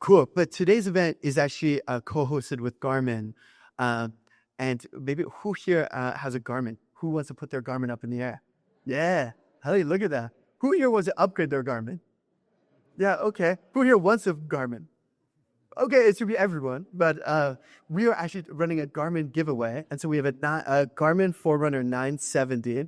Cool. But today's event is actually co-hosted with Garmin. And maybe who here has a Garmin? Who wants to put their Garmin up in the air? Yeah. Hey, look at that. Who here wants to upgrade their Garmin? Yeah, okay. Who here wants a Garmin? Okay, it should be everyone, but we are actually running a Garmin giveaway. And so we have a Garmin Forerunner 970.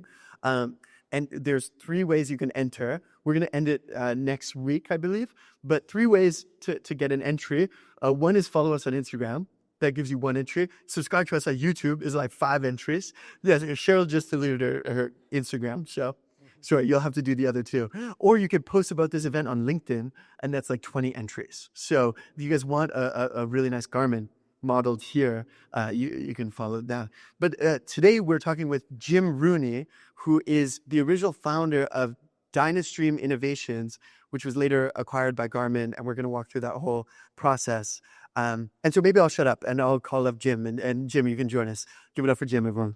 And there's 3 ways you can enter. We're going to end it next week, I believe. But 3 ways to get an entry. One is follow us on Instagram. That gives you 1 entry. Subscribe to us on YouTube is like 5 entries. Yeah, Cheryl just deleted her Instagram, so sorry, you'll have to do the other 2. Or you could post about this event on LinkedIn, and that's like 20 entries. So if you guys want a really nice Garmin modeled here, you can follow that. But today we're talking with Jim Rooney, who is the original founder of Dyna Stream Innovations, which was later acquired by Garmin, and we're going to walk through that whole process. And so maybe I'll shut up and I'll call up Jim, and Jim, you can join us. Give it up for Jim, everyone.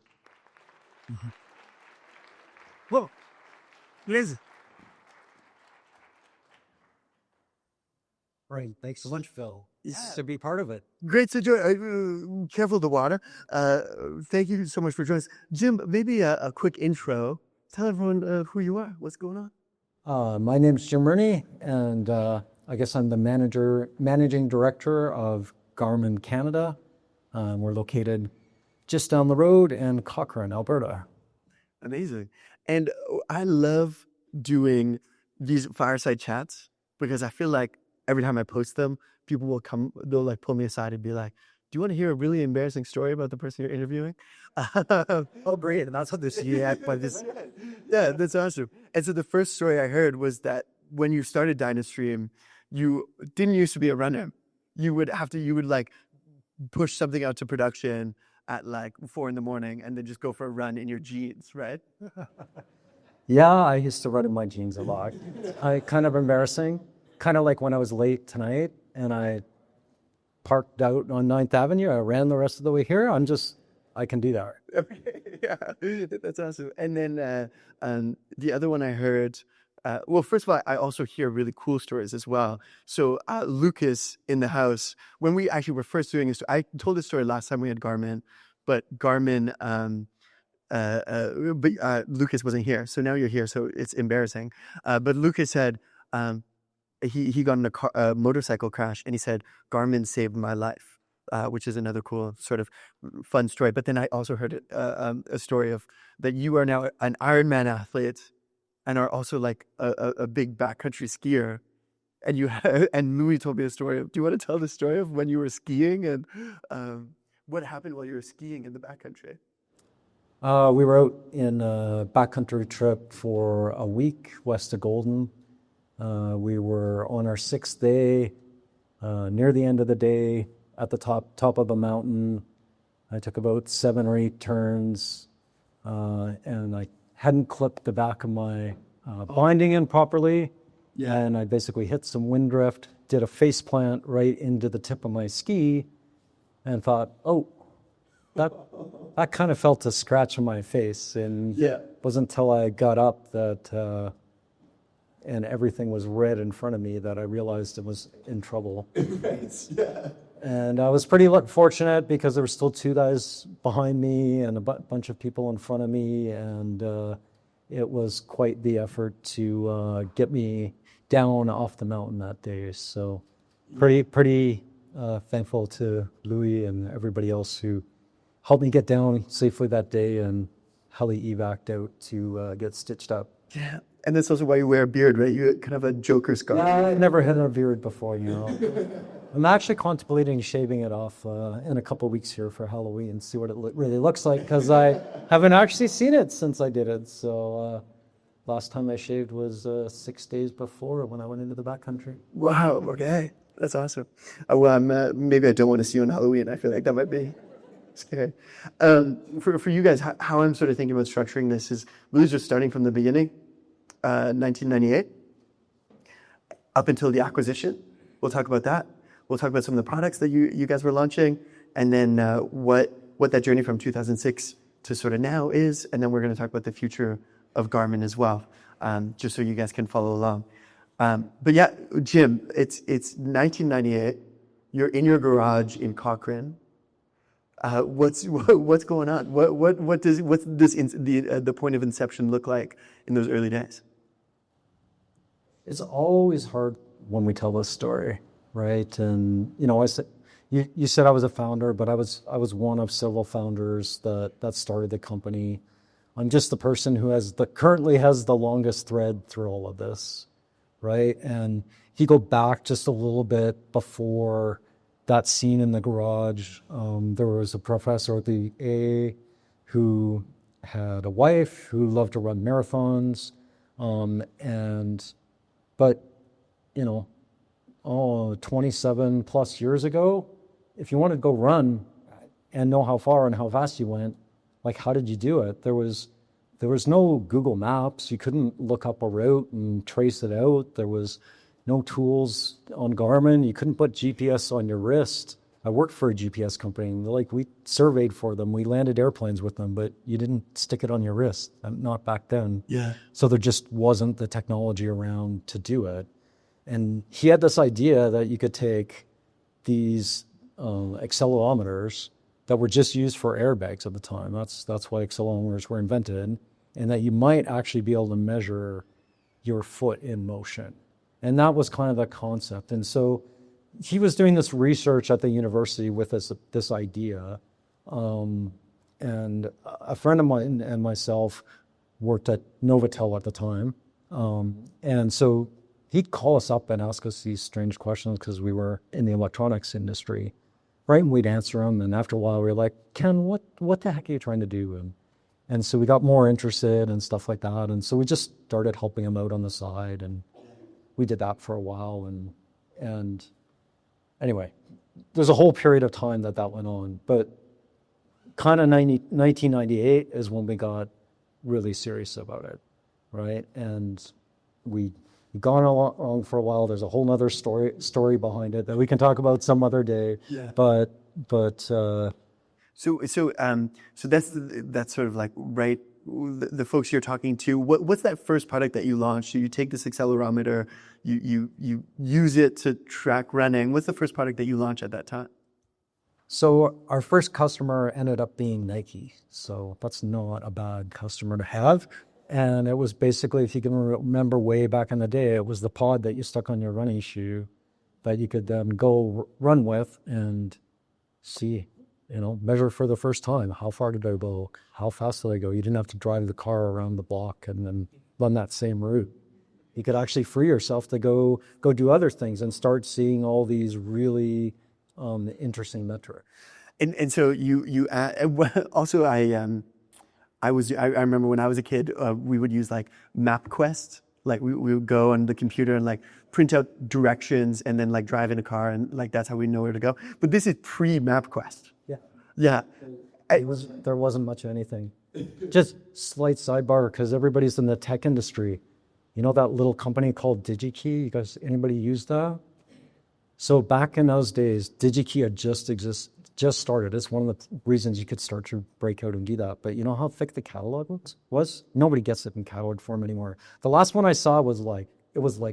Mm-hmm. Whoa, Liz. Right. Thanks so much, Phil. To be part of it. Great to join. Careful of the water. Thank you so much for joining us. Jim, maybe a quick intro. Tell everyone who you are. What's going on? My name's Jim Rooney, and I guess I'm the managing director of Garmin Canada. We're located just down the road in Cochrane, Alberta. Amazing. And I love doing these fireside chats because I feel like every time I post them, people will come, they'll like pull me aside and be like, do you want to hear a really embarrassing story about the person you're interviewing? Oh, great. And that's what this year by this. Yeah, that's awesome. And so the first story I heard was that when you started Dyna Stream, you didn't used to be a runner. You would like push something out to production at like 4 a.m. and then just go for a run in your jeans, right? Yeah, I used to run in my jeans a lot. Kind of embarrassing. Kind of like when I was late tonight and I parked out on 9th Avenue. I ran the rest of the way here. I can do that. Yeah, that's awesome. And then the other one I heard, well, first of all, I also hear really cool stories as well. So Lucas in the house, when we actually were first doing this, I told this story last time we had Garmin, but Garmin, Lucas wasn't here. So now you're here, so it's embarrassing. But Lucas said he got in a motorcycle crash, and he said, Garmin saved my life. Which is another cool sort of fun story. But then I also heard a story of that you are now an Ironman athlete and are also like a big backcountry skier. And Louis told me a story. Do you want to tell the story of when you were skiing and what happened while you were skiing in the backcountry? We were out in a backcountry trip for a week west of Golden. We were on our 6th day, near the end of the day, at the top of a mountain. I took about 7 or 8 turns, and I hadn't clipped the back of my binding in properly. Yeah. And I basically hit some wind drift, did a face plant right into the tip of my ski, and thought, oh, that kind of felt a scratch on my face. And it wasn't until I got up that and everything was red in front of me that I realized I was in trouble. Yeah. And I was pretty fortunate because there were still 2 guys behind me and a bunch of people in front of me, and it was quite the effort to get me down off the mountain that day. So pretty thankful to Louis and everybody else who helped me get down safely that day and heli evac'd out to get stitched up. Yeah. And that's also why you wear a beard, right? You kind of a Joker scar. Yeah, I've never had a beard before, you know. I'm actually contemplating shaving it off in a couple of weeks here for Halloween, see what it really looks like, because I haven't actually seen it since I did it. So last time I shaved was 6 days before when I went into the backcountry. Wow, okay. That's awesome. Well, maybe I don't want to see you on Halloween. I feel like that might be scary. For you guys, how I'm sort of thinking about structuring this is really just starting from the beginning. 1998 up until the acquisition. We'll talk about that. We'll talk about some of the products that you guys were launching, and then what that journey from 2006 to sort of now is, and then we're going to talk about the future of Garmin as well, just so you guys can follow along. But yeah, Jim, it's 1998. You're in your garage in Cochrane. What's going on? What's the point of inception look like in those early days? It's always hard when we tell this story, right? And you know, I said you said I was a founder, but I was one of several founders that started the company. I'm just the person who currently has the longest thread through all of this, right? And if you go back just a little bit before that scene in the garage, there was a professor at the A who had a wife who loved to run marathons, but you know, 27 plus years ago, if you wanted to go run and know how far and how fast you went, like how did you do it? There was no Google Maps. You couldn't look up a route and trace it out. There was no tools on Garmin. You couldn't put GPS on your wrist. I worked for a GPS company, and like we surveyed for them. We landed airplanes with them, but you didn't stick it on your wrist. Not back then. Yeah. So there just wasn't the technology around to do it. And he had this idea that you could take these accelerometers that were just used for airbags at the time. That's why accelerometers were invented, and that you might actually be able to measure your foot in motion. And that was kind of the concept. And so he was doing this research at the university with this idea. And a friend of mine and myself worked at Novotel at the time. And so he'd call us up and ask us these strange questions because we were in the electronics industry, right? And we'd answer them. And after a while, we were like, Ken, what the heck are you trying to do? And so we got more interested and stuff like that. And so we just started helping him out on the side. And we did that for a while. And anyway, there's a whole period of time that went on. But kind of 1998 is when we got really serious about it, right? And we've gone along for a while. There's a whole nother story behind it that we can talk about some other day. Yeah. But So that's sort of like right. The folks you're talking to, what's that first product that you launched? You take this accelerometer, you use it to track running. What's the first product that you launched at that time? So our first customer ended up being Nike. So that's not a bad customer to have. And it was basically, if you can remember way back in the day, it was the pod that you stuck on your running shoe that you could then go run with and see, measure for the first time. How far did I go? How fast did I go? You didn't have to drive the car around the block and then run that same route. You could actually free yourself to go do other things and start seeing all these really interesting metrics. And so you also I remember when I was a kid, we would use like MapQuest. Like we would go on the computer and like print out directions and then like drive in a car, and like that's how we know where to go. But this is pre-MapQuest. Yeah. Yeah. There wasn't much of anything. Just slight sidebar, because everybody's in the tech industry. You know that little company called DigiKey? You guys, anybody use that? So back in those days, DigiKey had just started. It's one of the reasons you could start to break out and do that. But you know how thick the catalog was? Nobody gets it in catalog form anymore. The last one I saw was like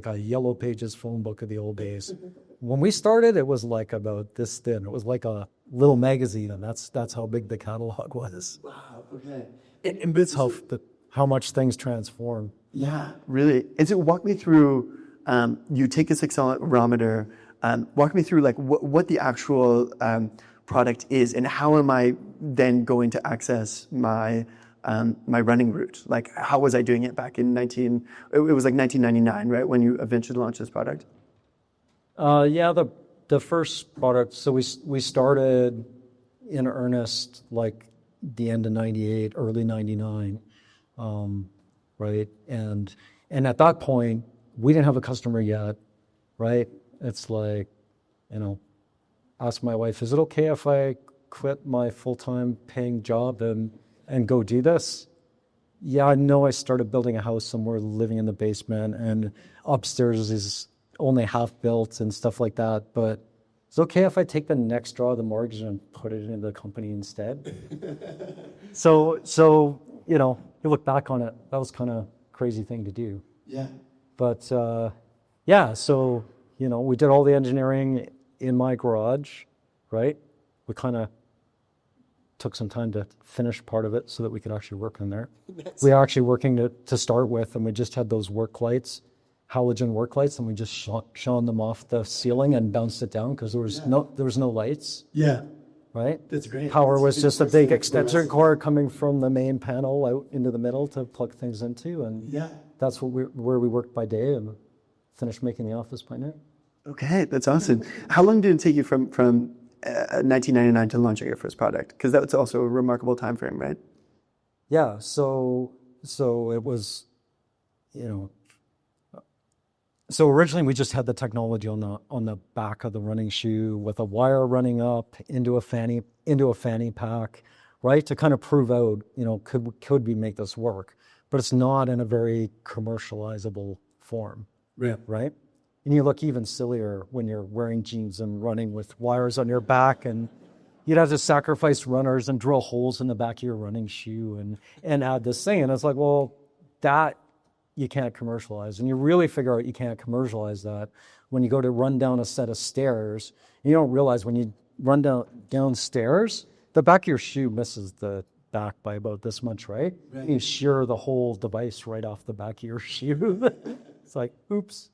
a Yellow Pages phone book of the old days. When we started, it was like about this thin. It was like a little magazine, and that's how big the catalog was. Wow. Okay. And it's how much things transform. Yeah, really. And so walk me through. You take this accelerometer. Walk me through like what the actual product is, and how am I then going to access my running route? Like, how was I doing it back in it was like 1999, right, when you eventually launched this product? Yeah, the first product. So we started in earnest like the end of 98, early 99, right? And at that point, we didn't have a customer yet, right? It's like, ask my wife, is it okay if I quit my full-time paying job and go do this? Yeah, I know I started building a house somewhere, living in the basement, and upstairs is only half built and stuff like that, but it's okay if I take the next draw of the mortgage and put it into the company instead. So you look back on it, that was kind of a crazy thing to do. Yeah. But Yeah, so, we did all the engineering in my garage, right? We kind of took some time to finish part of it so that we could actually work in there. We were actually working to start with, and we just had those work lights, halogen work lights, and we just shone them off the ceiling and bounced it down because there was no lights. Yeah. Right? That's great. Power was just a big extension cord coming from the main panel out into the middle to plug things into, and that's where we worked by day and finished making the office by night. Okay, that's awesome. How long did it take you from 1999 to launching your first product? Because that's also a remarkable time frame, right? Yeah, so it was, so originally we just had the technology on the back of the running shoe with a wire running up into a fanny pack, right? To kind of prove out, could we make this work? But it's not in a very commercializable form, right? And you look even sillier when you're wearing jeans and running with wires on your back, and you'd have to sacrifice runners and drill holes in the back of your running shoe and add this thing. And it's like, well, that you can't commercialize. And you really figure out you can't commercialize that when you go to run down a set of stairs. You don't realize when you run downstairs, the back of your shoe misses the back by about this much, right? You shear the whole device right off the back of your shoe. It's like, oops.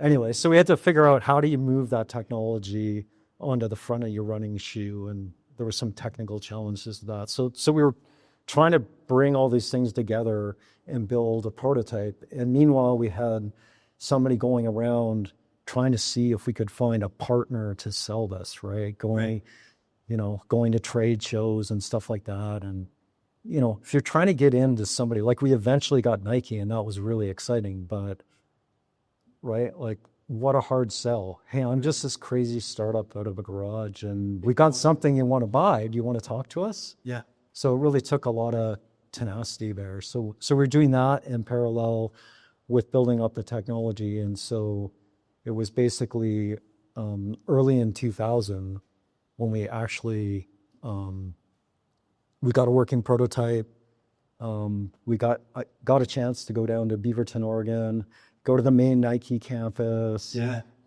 Anyway, so we had to figure out how do you move that technology onto the front of your running shoe, and there were some technical challenges to that. So we were trying to bring all these things together and build a prototype. And meanwhile, we had somebody going around trying to see if we could find a partner to sell this, right? Going to trade shows and stuff like that. And, if you're trying to get into somebody, like we eventually got Nike, and that was really exciting, but, right, like what a hard sell. Hey, I'm just this crazy startup out of a garage, and we got something you want to buy. Do you want to talk to us? Yeah. So it really took a lot of tenacity there. So we're doing that in parallel with building up the technology. And so it was basically early in 2000 when we actually, we got a working prototype. We got a chance to go down to Beaverton, Oregon, go to the main Nike campus,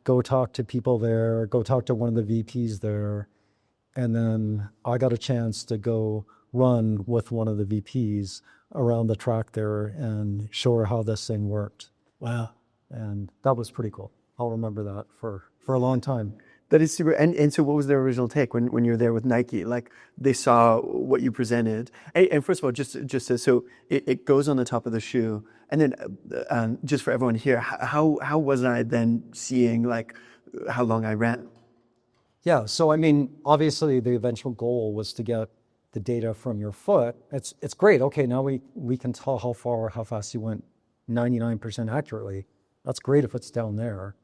go talk to people there, go talk to one of the VPs there. And then I got a chance to go run with one of the VPs around the track there and show her how this thing worked. Wow. And that was pretty cool. I'll remember that for a long time. That is super. And so what was their original take when you were there with Nike? Like they saw what you presented. And first of all, just so it goes on the top of the shoe. And then just for everyone here, how was I then seeing like how long I ran? Yeah. So, I mean, obviously the eventual goal was to get the data from your foot. It's great. Okay. Now we can tell how fast you went 99% accurately. That's great if it's down there.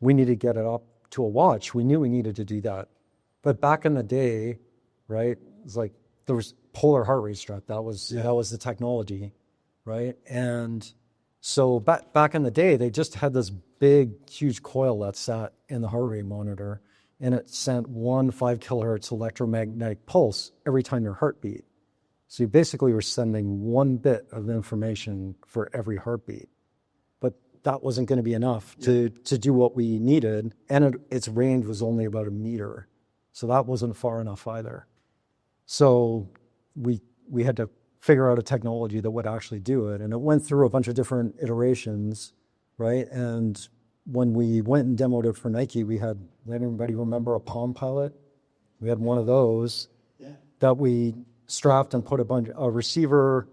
We need to get it up to a watch. We knew we needed to do that. But back in the day, right, it's like there was polar heart rate strap. That was the technology, right? And so back in the day, they just had this big, huge coil that sat in the heart rate monitor, and it sent 1 5 kilohertz electromagnetic pulse every time your heart beat. So you basically were sending 1 bit of information for every heartbeat. That wasn't going to be enough to do what we needed. And its range was only about 1 meter. So that wasn't far enough either. So we had to figure out a technology that would actually do it. And it went through a bunch of different iterations, right? And when we went and demoed it for Nike, we had, let everybody remember a Palm Pilot? We had one of those that we strapped and put a receiver,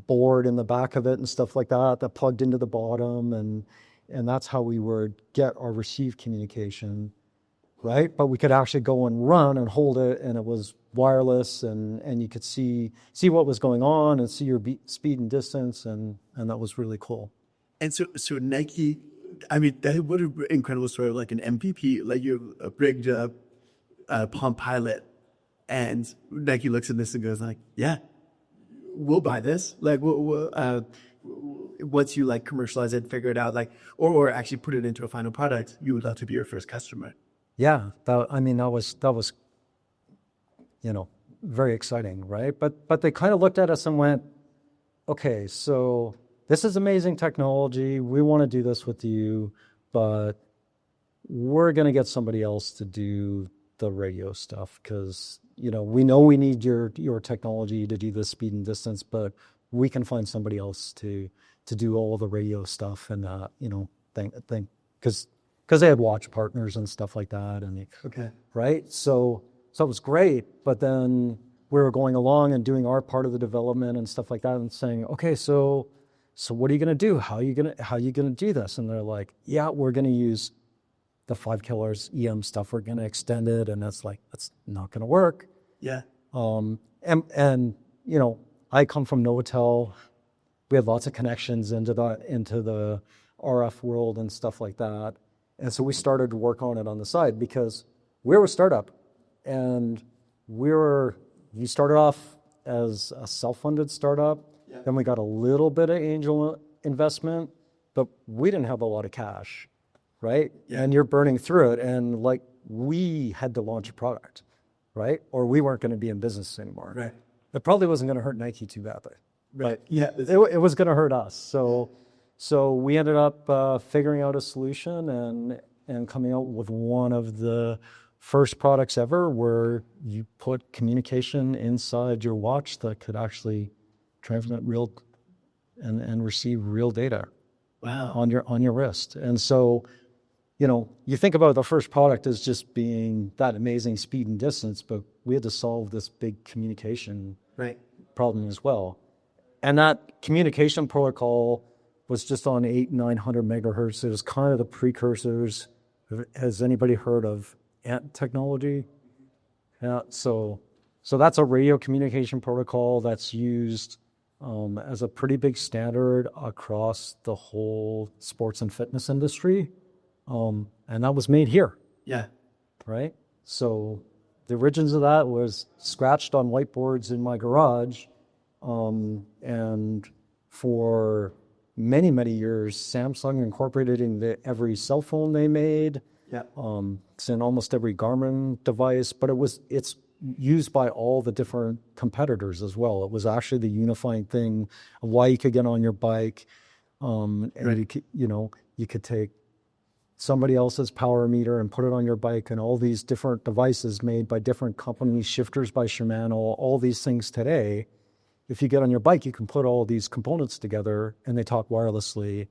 board in the back of it and stuff like that plugged into the bottom, and that's how we would get our receive communication, right? But we could actually go and run and hold it, and it was wireless, and you could see what was going on and see your speed and distance, and that was really cool. And so Nike, I mean, that what an incredible story of like an MVP, like you rigged up Palm Pilot, and Nike looks at this and goes like, yeah, we'll buy this. Like, once you like commercialize it, figure it out, like, or actually put it into a final product, you would love to be your first customer. Yeah, that was, very exciting, right? But they kind of looked at us and went, okay, so this is amazing technology. We want to do this with you, but we're going to get somebody else to do the radio stuff because, we know we need your technology to do the speed and distance, but we can find somebody else to do all the radio stuff and, thing, because they had watch partners and stuff like that. And Okay. right. So it was great, but then we were going along and doing our part of the development and stuff like that and saying, okay, so what are you going to do? How are you going to do this? And they're like, yeah, we're going to use the 5 kHz EM stuff. We're going to extend it. And that's not going to work. Yeah. And I come from Novotel. We had lots of connections into the RF world and stuff like that. And so we started to work on it on the side because we were a startup and we started off as a self-funded startup. Yeah. Then we got a little bit of angel investment, but we didn't have a lot of cash, right? Yeah. And you're burning through it. And we had to launch a product, right? Or we weren't going to be in business anymore. Right. It probably wasn't going to hurt Nike too badly. Right. But yeah, it was going to hurt us. So we ended up figuring out a solution and coming out with one of the first products ever where you put communication inside your watch that could actually transmit real and receive real data. Wow. on your wrist. And so, you think about the first product as just being that amazing speed and distance, but we had to solve this big communication problem as well. And that communication protocol was just on 800-900 megahertz. It was kind of the precursors. Has anybody heard of ANT technology? Yeah, so that's a radio communication protocol that's used as a pretty big standard across the whole sports and fitness industry. And that was made here. Yeah. Right? So the origins of that was scratched on whiteboards in my garage. And for many, many years, Samsung incorporated it into every cell phone they made. Yeah. It's in almost every Garmin device, but it's used by all the different competitors as well. It was actually the unifying thing of why you could get on your bike. And you could take somebody else's power meter and put it on your bike, and all these different devices made by different companies, shifters by Shimano, all these things today. If you get on your bike, you can put all these components together and they talk wirelessly,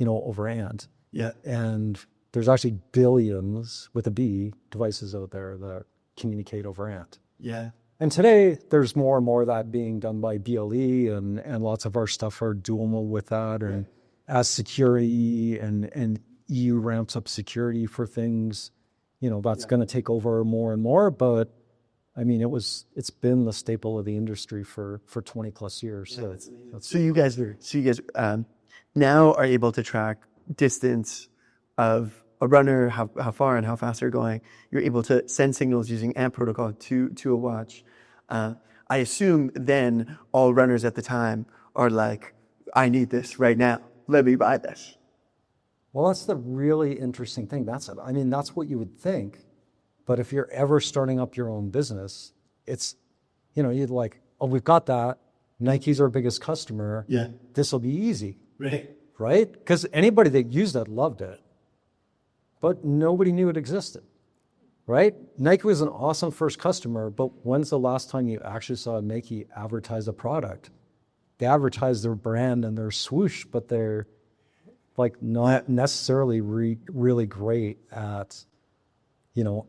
over ANT. Yeah. And there's actually billions with a B devices out there that communicate over ANT. Yeah. And today there's more and more of that being done by BLE and lots of our stuff are dual with that. And as security and EU ramps up security for things, that's going to take over more and more. But I mean, it's been the staple of the industry for 20 plus years. So, so you guys now are able to track distance of a runner, how far and how fast they're going. You're able to send signals using AMP protocol to a watch. I assume then all runners at the time are like, I need this right now. Let me buy this. Well, that's the really interesting thing. That's what you would think. But if you're ever starting up your own business, it's, you'd like, oh, we've got that. Nike's our biggest customer. Yeah. This will be easy. Right? Because anybody that used it loved it. But nobody knew it existed. Right? Nike was an awesome first customer, but when's the last time you actually saw Nike advertise a product? They advertise their brand and their swoosh, but they're not necessarily really great at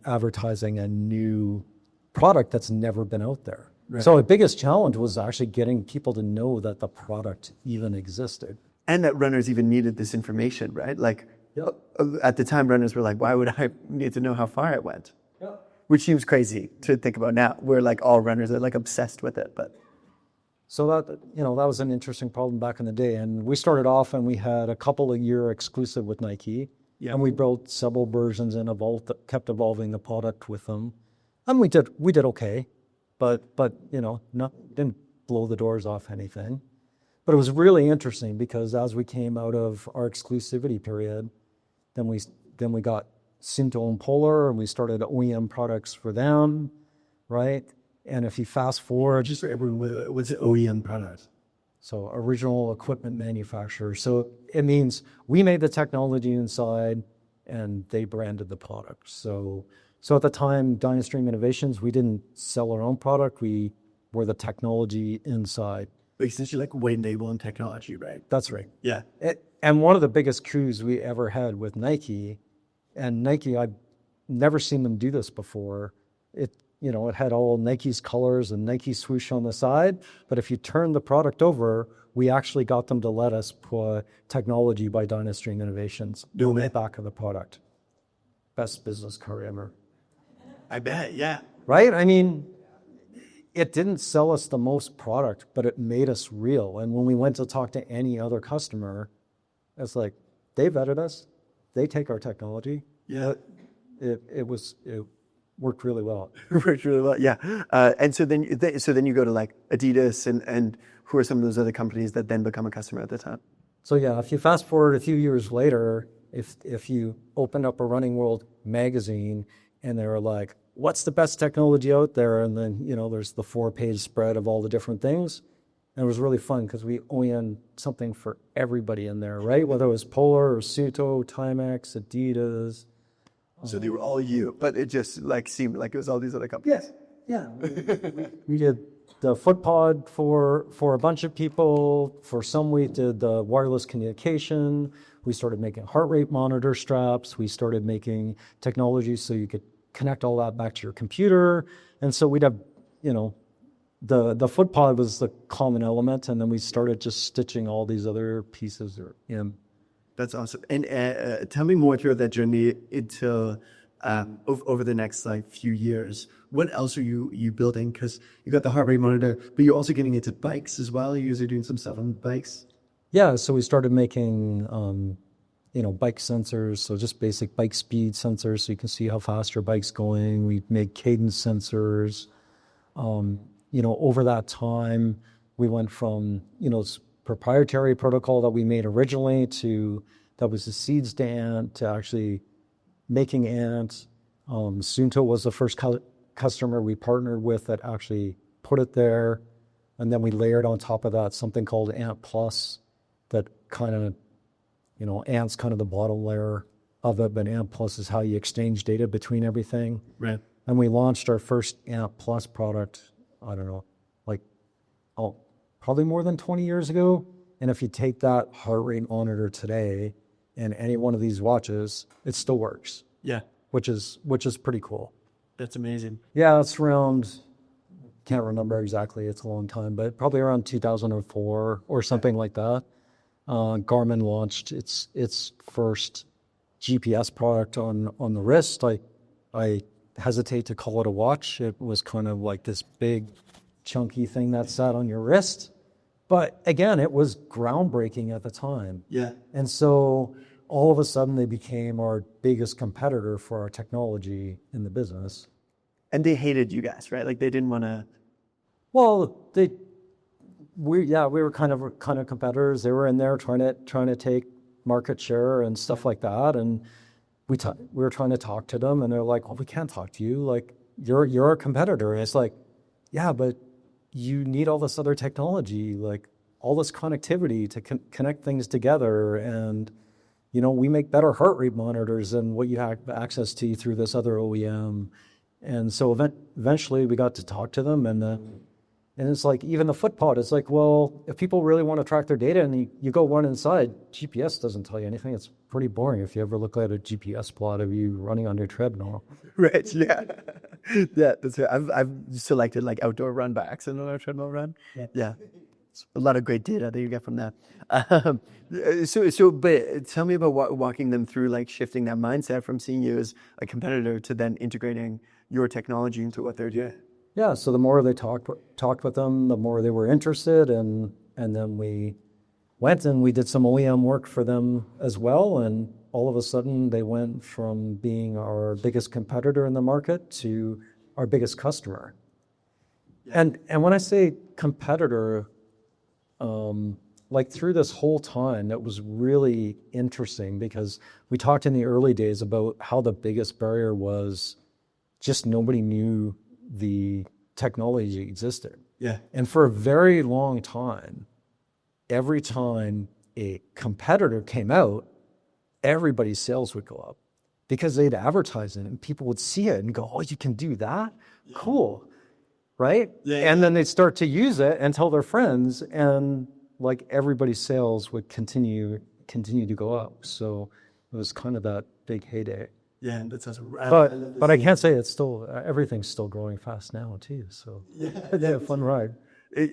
advertising a new product that's never been out there. Right. So the biggest challenge was actually getting people to know that the product even existed. And that runners even needed this information, right? At the time, runners were like, why would I need to know how far it went? Yep. Which seems crazy to think about now. We're all runners are obsessed with it. But so that was an interesting problem back in the day. And we started off and we had a couple of year exclusive with Nike. Yeah. And we built several versions and kept evolving the product with them. And we did okay, but didn't blow the doors off anything. But it was really interesting because as we came out of our exclusivity period, then we got Cinto and Polar and we started OEM products for them, right? And if you fast forward, just for everyone, what's an OEM product? So original equipment manufacturer. So it means we made the technology inside and they branded the product. So at the time, Dyna Stream Innovations, we didn't sell our own product. We were the technology inside. Essentially like white label and technology, right? That's right. Yeah. And one of the biggest coups we ever had with Nike, and Nike, I've never seen them do this before. It had all Nike's colors and Nike swoosh on the side. But if you turn the product over, we actually got them to let us put technology by Dyna Stream Innovations on the back of the product. Best business card ever. I bet, yeah. Right? I mean, it didn't sell us the most product, but it made us real. And when we went to talk to any other customer, it's like, they vetted us. They take our technology. Yeah. It worked really well. Worked really well, yeah. And so then you go to like Adidas and who are some of those other companies that then become a customer at the time? So yeah, if you fast forward a few years later, if you opened up a Running World magazine and they were like, what's the best technology out there? And then, there's the 4-page spread of all the different things. And it was really fun because we owned something for everybody in there, right? Whether it was Polar or Suto, Timex, Adidas. So they were all you, but it just like seemed like it was all these other companies. Yes. Yeah. We did the FootPod for a bunch of people. For some, we did the wireless communication. We started making heart rate monitor straps. We started making technology so you could connect all that back to your computer. And so we'd have, the FootPod was the common element, and then we started just stitching all these other pieces in. That's awesome. And tell me more through that journey into over the next few years. What else are you building? Because you got the heart rate monitor, but you're also getting into bikes as well. You guys are doing some stuff on bikes. Yeah, so we started making bike sensors, so just basic bike speed sensors, so you can see how fast your bike's going. We made cadence sensors. Over that time, we went from proprietary protocol that we made originally to that was the seeds to ant to actually making ant. Suunto was the first customer we partnered with that actually put it there. And then we layered on top of that something called Ant Plus that kind of, Ant's kind of the bottom layer of it, but Ant Plus is how you exchange data between everything. Right. And we launched our first Ant Plus product, I don't know, probably more than 20 years ago. And if you take that heart rate monitor today and any one of these watches, it still works. Yeah. Which is pretty cool. That's amazing. Yeah, it's around, can't remember exactly, it's a long time, but probably around 2004 or something like that. Garmin launched its first GPS product on the wrist. I hesitate to call it a watch. It was kind of like this big chunky thing that sat on your wrist. But again, it was groundbreaking at the time. Yeah. And so all of a sudden they became our biggest competitor for our technology in the business. And they hated you guys, right? Like they didn't want to. Well, we were kind of competitors. They were in there trying to take market share and stuff like that. And we were trying to talk to them, and they're like, "Well, we can't talk to you. Like you're a competitor." And it's like, yeah, but you need all this other technology, like all this connectivity to connect things together. And, we make better heart rate monitors than what you have access to through this other OEM. And so eventually we got to talk to them, and it's like, even the FootPod, it's like, well, if people really want to track their data and you go run inside, GPS doesn't tell you anything. It's pretty boring if you ever look at a GPS plot of you running on your treadmill. Right, yeah. Yeah, that's right. I've selected like outdoor run by accident on a treadmill run. Yeah. A lot of great data that you get from that. But tell me about walking them through like shifting that mindset from seeing you as a competitor to then integrating your technology into what they're doing. Yeah, so the more they talked with them, the more they were interested, and then we went and we did some OEM work for them as well, and all of a sudden they went from being our biggest competitor in the market to our biggest customer. Yeah. And when I say competitor, like through this whole time, that was really interesting because we talked in the early days about how the biggest barrier was just nobody knew the technology existed. Yeah. And for a very long time, every time a competitor came out, everybody's sales would go up because they'd advertise it and people would see it and go, oh, you can do that? Yeah. Cool. Right? Yeah. And then they'd start to use it and tell their friends, and like everybody's sales would continue to go up. So it was kind of that big heyday. Yeah, and that sounds. But I can't say it's still everything's still growing fast now too. So yeah, fun ride.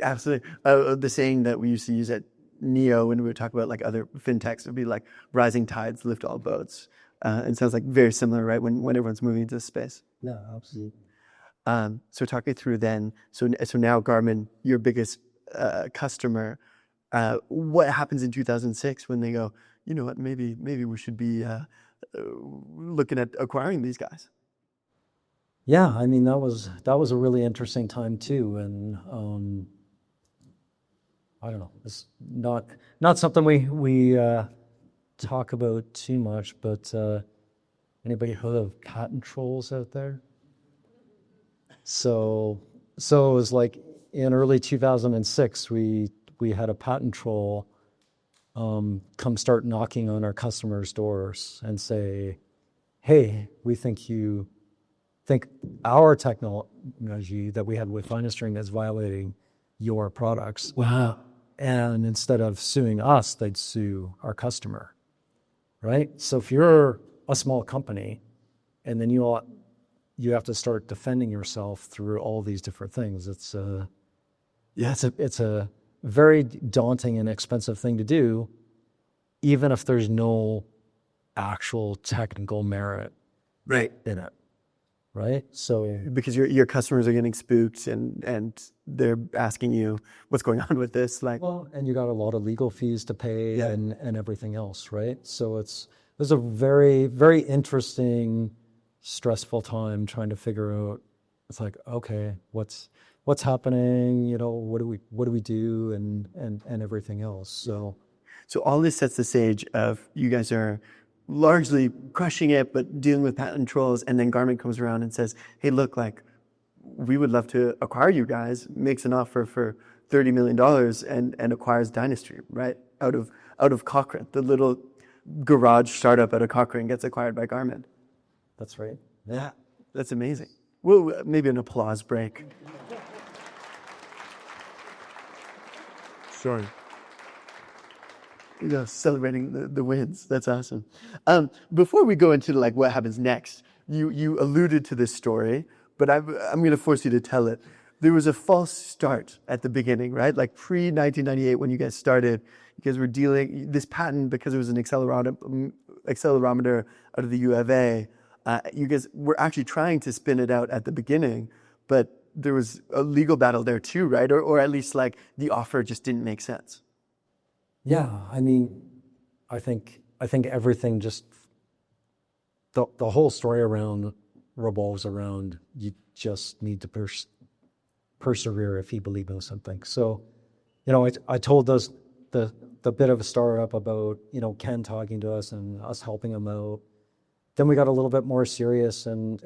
Absolutely. The saying that we used to use at Neo when we would talk about like other fintechs would be like rising tides lift all boats. It sounds like very similar, right? When everyone's moving into this space. Yeah, absolutely. So talk me through then. So now Garmin, your biggest customer. What happens in 2006 when they go, you know what? Maybe we should be looking at acquiring these guys. Yeah, I mean that was a really interesting time too, and I don't know, it's not something we talk about too much, but anybody heard of patent trolls out there? So it was like in early 2006, we had a patent troll come start knocking on our customers' doors and say, hey, we think our technology that we had with Dyna Stream is violating your products. Wow. And instead of suing us, they'd sue our customer, right? So if you're a small company and then you have to start defending yourself through all these different things, it's a very daunting and expensive thing to do, even if there's no actual technical merit in it. Right. So because your customers are getting spooked and they're asking you what's going on with this, like, well, and you got a lot of legal fees to pay and everything else, right? So it was a very, very interesting, stressful time trying to figure out. It's like, okay, what's happening? You know, what do we do and everything else. So all this sets the stage of you guys are largely crushing it, but dealing with patent trolls. And then Garmin comes around and says, hey, look, like, we would love to acquire you guys, makes an offer for $30 million and acquires Dyna Stream, right? Out of Cochrane. The little garage startup out of Cochrane gets acquired by Garmin. That's right. Yeah, that's amazing. Well, maybe an applause break. Sorry. Celebrating the wins. That's awesome. Before we go into like what happens next, you alluded to this story, but I'm going to force you to tell it. There was a false start at the beginning, right? Like pre-1998 when you guys started, you guys were dealing this patent because it was an accelerometer out of the U of A. You guys were actually trying to spin it out at the beginning, but there was a legal battle there too, right? Or at least like the offer just didn't make sense. Yeah, I mean, I think everything just the whole story revolves around you just need to persevere if you believe in something. So, you know, I told the bit of a startup about, you know, Ken talking to us and us helping him out. Then we got a little bit more serious and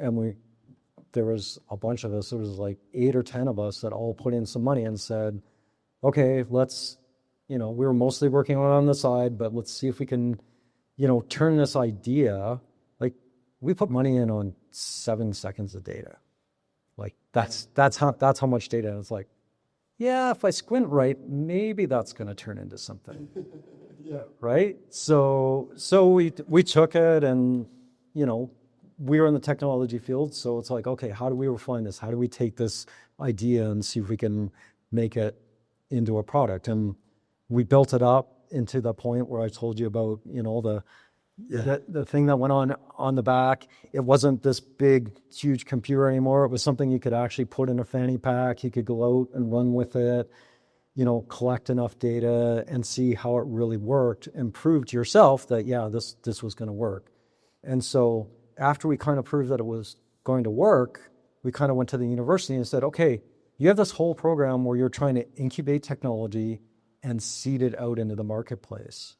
there was a bunch of us. There was like 8 or 10 of us that all put in some money and said, okay, let's. You know, we were mostly working on the side, but let's see if we can, you know, turn this idea. Like we put money in on 7 seconds of data. Like that's how much data. And it's like, yeah, if I squint right, maybe that's going to turn into something. Yeah. Right. So we took it, and you know, we were in the technology field, so it's like, okay, how do we refine this? How do we take this idea and see if we can make it into a product? And we built it up into the point where I told you about, you know, the thing that went on the back. It wasn't this big, huge computer anymore. It was something you could actually put in a fanny pack. You could go out and run with it, you know, collect enough data and see how it really worked and prove to yourself that, yeah, this was going to work. And so after we kind of proved that it was going to work, we kind of went to the university and said, okay, you have this whole program where you're trying to incubate technology and seed it out into the marketplace.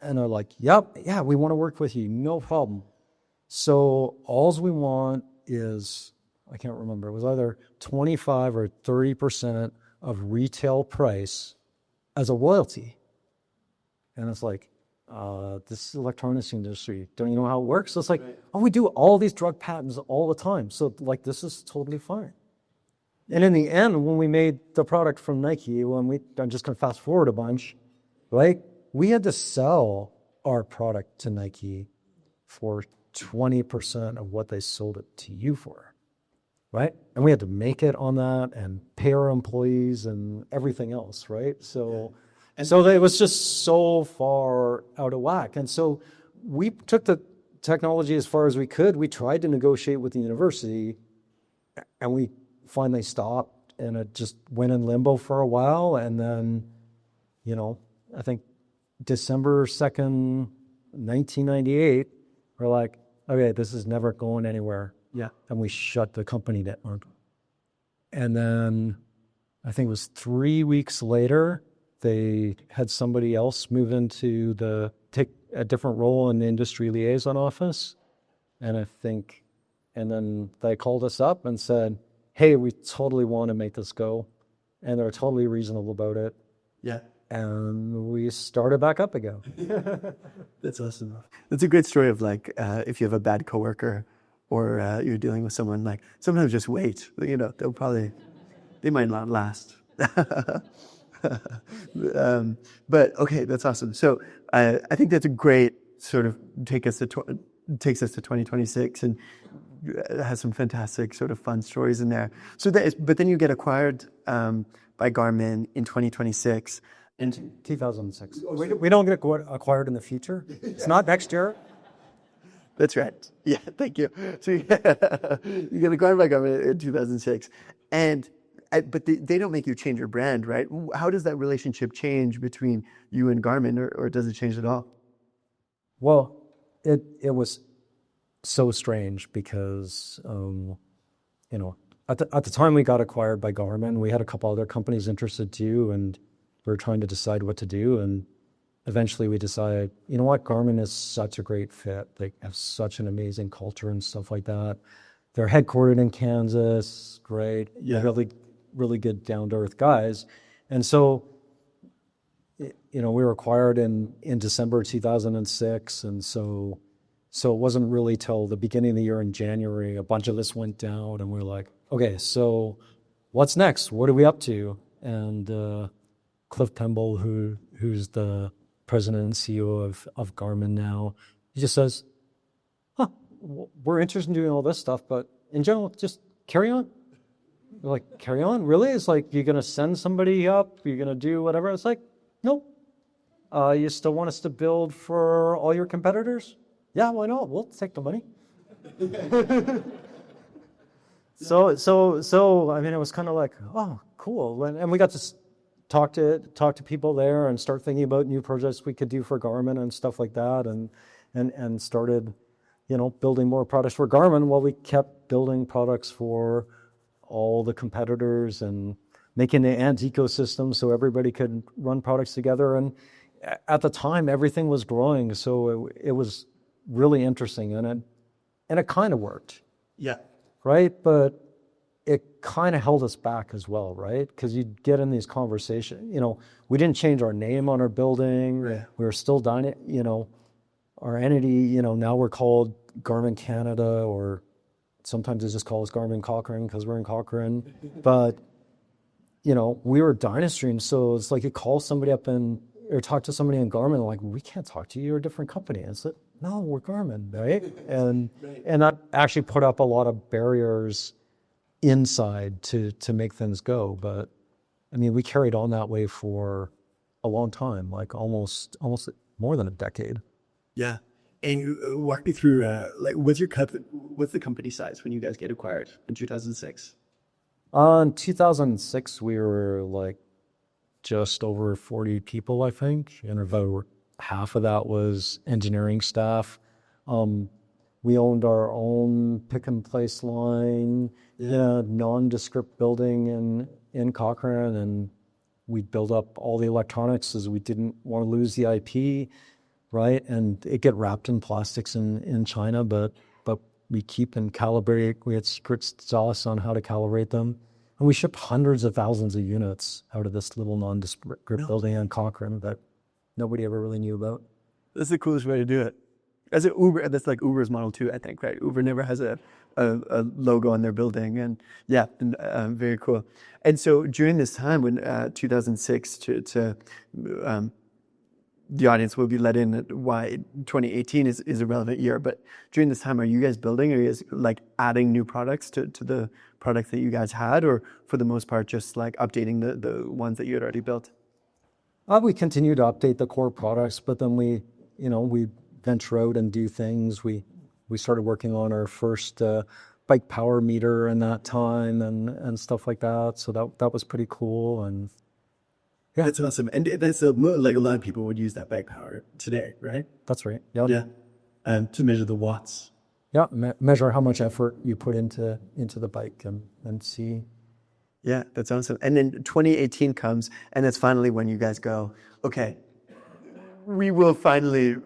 And they're like, yep, yeah, we want to work with you, no problem. So all we want is, I can't remember, it was either 25 or 30% of retail price as a royalty. And it's like, this is electronics industry. Don't you know how it works? So it's like, oh, we do all these drug patents all the time. So like, this is totally fine. And in the end, when we made the product from Nike, I'm just going to fast forward a bunch, right? We had to sell our product to Nike for 20% of what they sold it to you for, right? And we had to make it on that and pay our employees and everything else, right? So, and so it was just so far out of whack. And so we took the technology as far as we could. We tried to negotiate with the university, and we finally stopped, and it just went in limbo for a while. And then, I think December 2nd, 1998, we're like, okay, this is never going anywhere. Yeah. And we shut the company down. And then I think it was 3 weeks later, they had somebody else move into take a different role in the industry liaison office. And then they called us up and said, hey, we totally want to make this go. And they're totally reasonable about it. Yeah. And we started back up again. That's awesome. That's a great story of like, if you have a bad coworker or you're dealing with someone, like sometimes just wait, they might not last. But okay, that's awesome. So I think that's a great sort of takes us to 2026 and has some fantastic sort of fun stories in there. So but then you get acquired by Garmin in 2026. In 2006. We don't get acquired in the future. It's not next year. That's right. Yeah, thank you. So you get acquired by Garmin in 2006. But they don't make you change your brand, right? How does that relationship change between you and Garmin, or does it change at all? Well, it was so strange because, at the time we got acquired by Garmin, we had a couple other companies interested too, and we were trying to decide what to do. And eventually we decided, you know what, Garmin is such a great fit. They have such an amazing culture and stuff like that. They're headquartered in Kansas, great, really, really good down-to-earth guys. And so, we were acquired in December 2006. And so it wasn't really till the beginning of the year in January, a bunch of this went down and we were like, okay, so what's next? What are we up to? And Cliff Pemble, who's the president and CEO of Garmin now, he just says, we're interested in doing all this stuff, but in general, just carry on. We're like, carry on? Really? It's like, you're going to send somebody up? You're going to do whatever? It's like, no. You still want us to build for all your competitors? Yeah, why not? We'll take the money. So I mean, it was kind of like, oh, cool. And we got to talk to people there and start thinking about new projects we could do for Garmin and stuff like that, and started, building more products for Garmin while we kept building products for all the competitors and making the ant ecosystem so everybody could run products together. And at the time, everything was growing, so it was really interesting, and it kind of worked. Yeah. Right, but it kind of held us back as well, right? Because you'd get in these conversations. We didn't change our name on our building. Right. We were still Dyna. Our entity. Now we're called Garmin Canada, or sometimes they just call us Garmin Cochrane because we're in Cochrane. But we were Dyna Stream, so it's like you call somebody up or talk to somebody in Garmin, like, we can't talk to you. You're a different company. And it's like, no, we're Garmin, right? And that actually put up a lot of barriers inside to make things go. But I mean, we carried on that way for a long time, like almost more than a decade. Yeah. And you walk me through, what's the company size when you guys get acquired in 2006? In 2006, we were like just over 40 people, I think, and about half of that was engineering staff. We owned our own pick and place line, nondescript building in Cochrane, and we built up all the electronics as we didn't want to lose the IP, right? And it get wrapped in plastics in China, but we keep and calibrate. We had secret sauce on how to calibrate them. And we ship hundreds of thousands of units out of this little nondescript building in Cochrane that nobody ever really knew about. That's the coolest way to do it. As an Uber, that's like Uber's model too, I think, right? Uber never has a logo on their building, and yeah, very cool. And so during this time, when 2006 to the audience will be let in at why 2018 is a relevant year. But during this time, are you guys building? Are you guys like adding new products to the products that you guys had, or for the most part, just like updating the ones that you had already built? We continue to update the core products, but then we venture out and do things. We started working on our first bike power meter in that time and stuff like that. So that was pretty cool. And yeah, that's awesome. And that's like a lot of people would use that bike power today, right? That's right. Yeah. Yeah. To measure the watts. Yeah. Measure how much effort you put into the bike and see. Yeah, that's awesome. And then 2018 comes, and that's finally when you guys go, okay, we will finally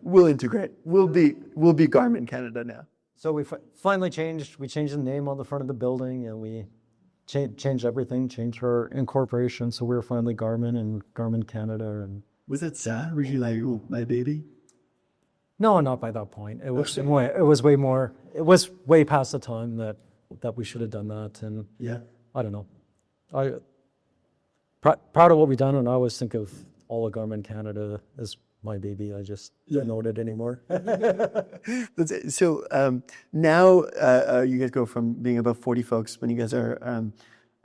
we'll integrate. We'll be Garmin Canada now. So we finally changed. We changed the name on the front of the building, and we changed everything. Changed our incorporation. So we were finally Garmin and Garmin Canada. And was that sad? Were you like, oh, my baby? No, not by that point. It was way more. It was way past the time that we should have done that. And yeah, I don't know. I proud of what we've done, and I always think of all of Garmin Canada as my baby. I just don't know it anymore. So now you guys go from being about 40 folks when you guys are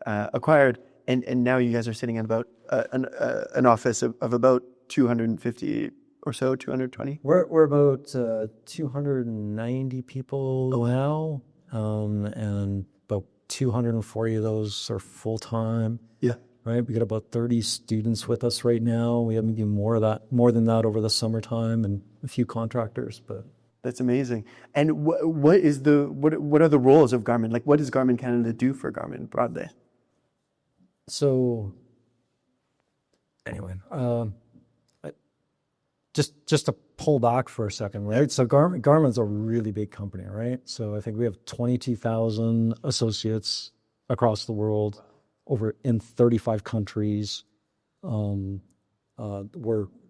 acquired, and now you guys are sitting at about an office of about 250 or so, 220. We're about 290 people now, and about 240 of those are full time. Yeah. Right, we got about 30 students with us right now. We have maybe more than that over the summertime, and a few contractors. But that's amazing. And what are the roles of Garmin? Like, what does Garmin Canada do for Garmin broadly? So, anyway, just to pull back for a second, right? So Garmin's a really big company, right? So I think we have 22,000 associates across the world. Over in 35 countries. We're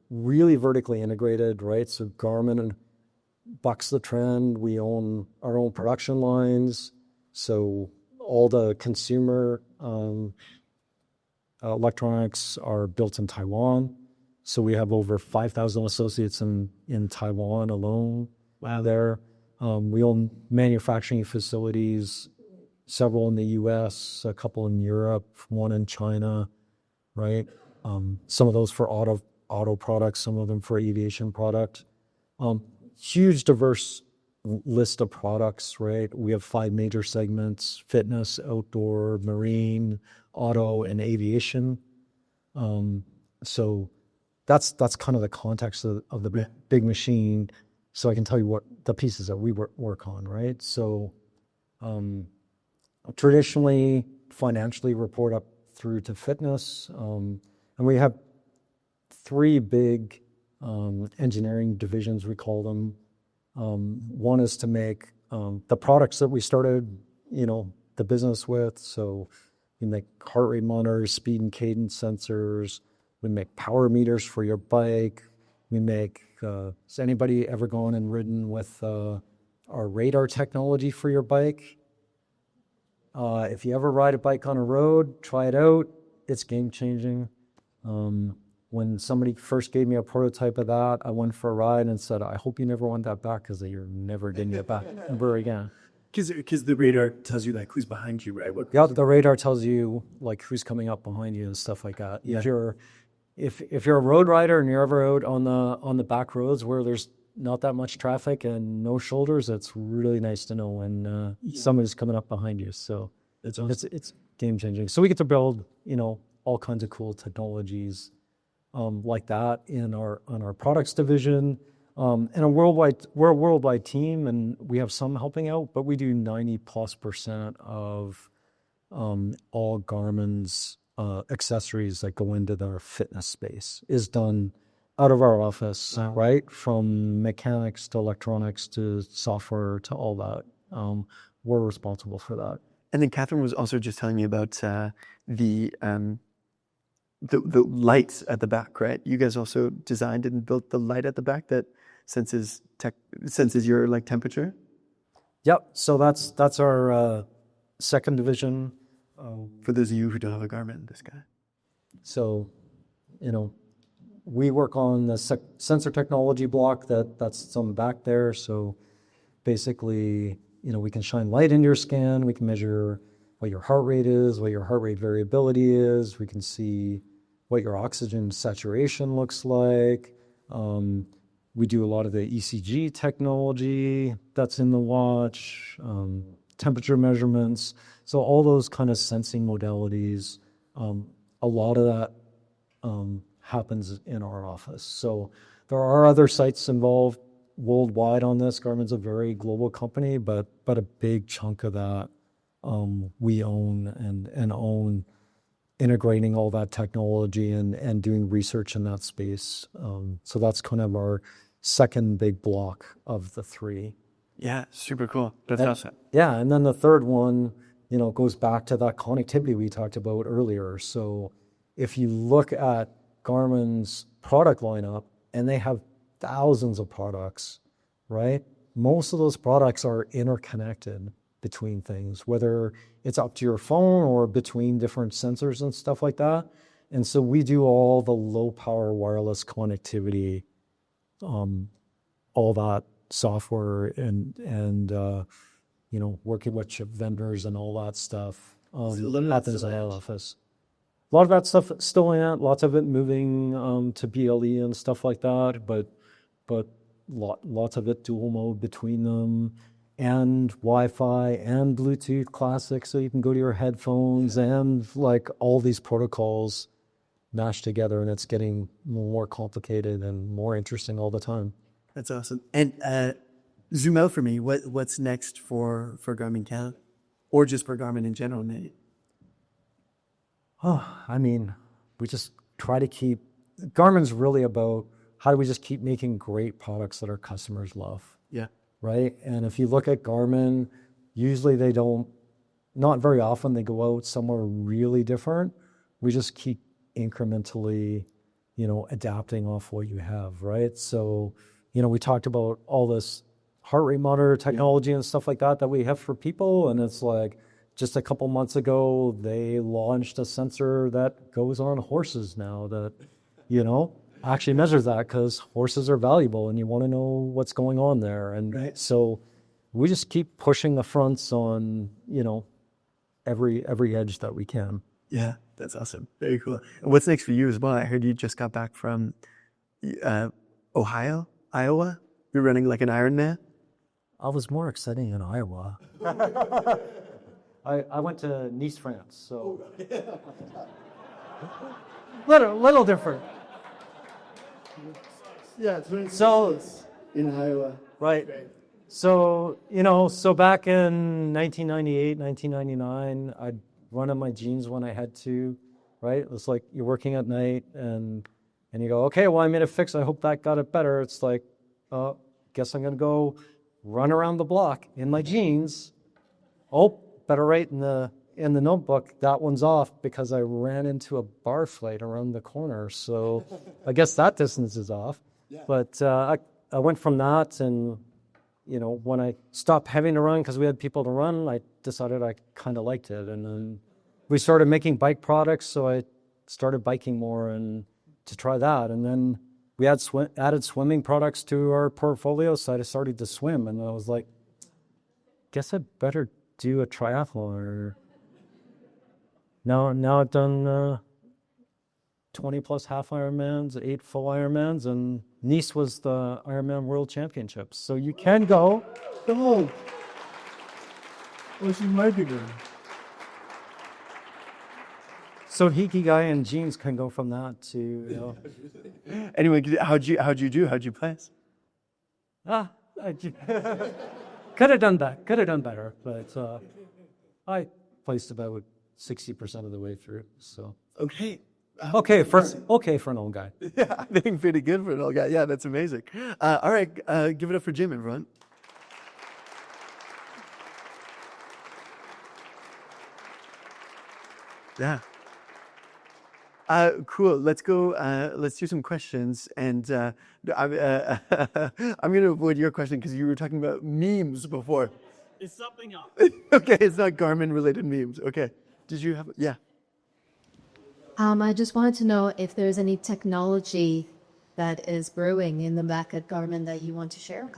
really vertically integrated, right? So Garmin bucks the trend. We own our own production lines. So all the consumer electronics are built in Taiwan. So we have over 5,000 associates in Taiwan alone. Wow. There. We own manufacturing facilities, several in the U.S., a couple in Europe, one in China, right? Some of those for auto products, some of them for aviation product. Huge diverse list of products, right? We have 5 major segments: fitness, outdoor, marine, auto, and aviation. So that's kind of the context of the big machine. So I can tell you what the pieces that we work on, right? So traditionally, financially report up through to fitness. And we have 3 big engineering divisions, we call them. One is to make the products that we started, the business with. So we make heart rate monitors, speed and cadence sensors. We make power meters for your bike. We make, has anybody ever gone and ridden with our radar technology for your bike? If you ever ride a bike on a road, try it out. It's game-changing. When somebody first gave me a prototype of that, I went for a ride and said, I hope you never want that back, because you're never getting it back ever again. Because the radar tells you like who's behind you, right? Yeah, the radar tells you like who's coming up behind you and stuff like that. Yeah. If you're a road rider and you're ever out on the back roads where there's not that much traffic and no shoulders, it's really nice to know when somebody's coming up behind you. So that's awesome. It's game changing. So we get to build, all kinds of cool technologies like that on our products division. And we're a worldwide team, and we have some helping out, but we do 90+% of all Garmin's accessories that go into their fitness space is done out of our office, right? From mechanics to electronics to software to all that. We're responsible for that. And then Catherine was also just telling me about the lights at the back, right? You guys also designed and built the light at the back that senses your like temperature. Yep. So that's our second division. For those of you who don't have a Garmin, this guy. So, we work on the sensor technology block that's on the back there. So basically, we can shine light into your scan. We can measure what your heart rate is, what your heart rate variability is. We can see what your oxygen saturation looks like. We do a lot of the ECG technology that's in the watch, temperature measurements. So all those kind of sensing modalities, a lot of that happens in our office. So there are other sites involved worldwide on this. Garmin's a very global company, but a big chunk of that we own and own integrating all that technology and doing research in that space. So that's kind of our second big block of the three. Yeah, super cool. That's awesome. Yeah, and then the third one, goes back to that connectivity we talked about earlier. So if you look at Garmin's product lineup, and they have thousands of products, right? Most of those products are interconnected between things, whether it's up to your phone or between different sensors and stuff like that. And so we do all the low power wireless connectivity, all that software and working with chip vendors and all that stuff at the design office. A lot of that stuff still in, lots of it moving to BLE and stuff like that, but lots of it dual mode between them, and Wi-Fi and Bluetooth Classic, so you can go to your headphones, and like all these protocols mashed together, and it's getting more complicated and more interesting all the time. That's awesome. And zoom out for me. What's next for Garmin Canada, or just for Garmin in general, Nate? We just try to keep, Garmin's really about how do we just keep making great products that our customers love. Yeah. Right? And if you look at Garmin, usually not very often they go out somewhere really different. We just keep incrementally, adapting off what you have, right? So, we talked about all this heart rate monitor technology and stuff like that we have for people, and it's like, just a couple months ago, they launched a sensor that goes on horses now that, actually measures that, because horses are valuable and you want to know what's going on there. And so we just keep pushing the fronts on, every edge that we can. Yeah, that's awesome. Very cool. And what's next for you as well? I heard you just got back from Iowa. You're running like an Ironman. I was more exciting in Iowa. I went to Nice, France, so little different. Yeah, it's very so in Iowa. Right. So back in 1998, 1999, I'd run on my jeans when I had to, right? It was like you're working at night and you go, okay, well, I made a fix. I hope that got it better. It's like, guess I'm going to go run around the block in my jeans. Oh, better write in the notebook, that one's off because I ran into a bar fight around the corner. So I guess that distance is off. Yeah. But I went from that, and when I stopped having to run because we had people to run, I decided I kind of liked it. And then we started making bike products, so I started biking more and to try that. And then we added swimming products to our portfolio, so I started to swim, and I was like, guess I better do a triathlon. Or now I've done 20 plus half Ironmans, 8 full Ironmans, and Nice was the Ironman World Championships. So you can go. Oh, she might be good. So Hiki guy in jeans can go from that to. Anyway, how'd you do? How'd you place? Could have done that. Could have done better, but I placed about 60% of the way through. So okay. Okay for an old guy. Yeah, I think pretty good for an old guy. Yeah, that's amazing. All right, give it up for Jim, everyone. Yeah. Cool. Let's go. Let's do some questions. And I'm, I'm going to avoid your question because you were talking about memes before. It's something else. Okay, it's not Garmin related memes. Okay. Did you have? Yeah. I just wanted to know if there's any technology that is brewing in the back at Garmin that you want to share.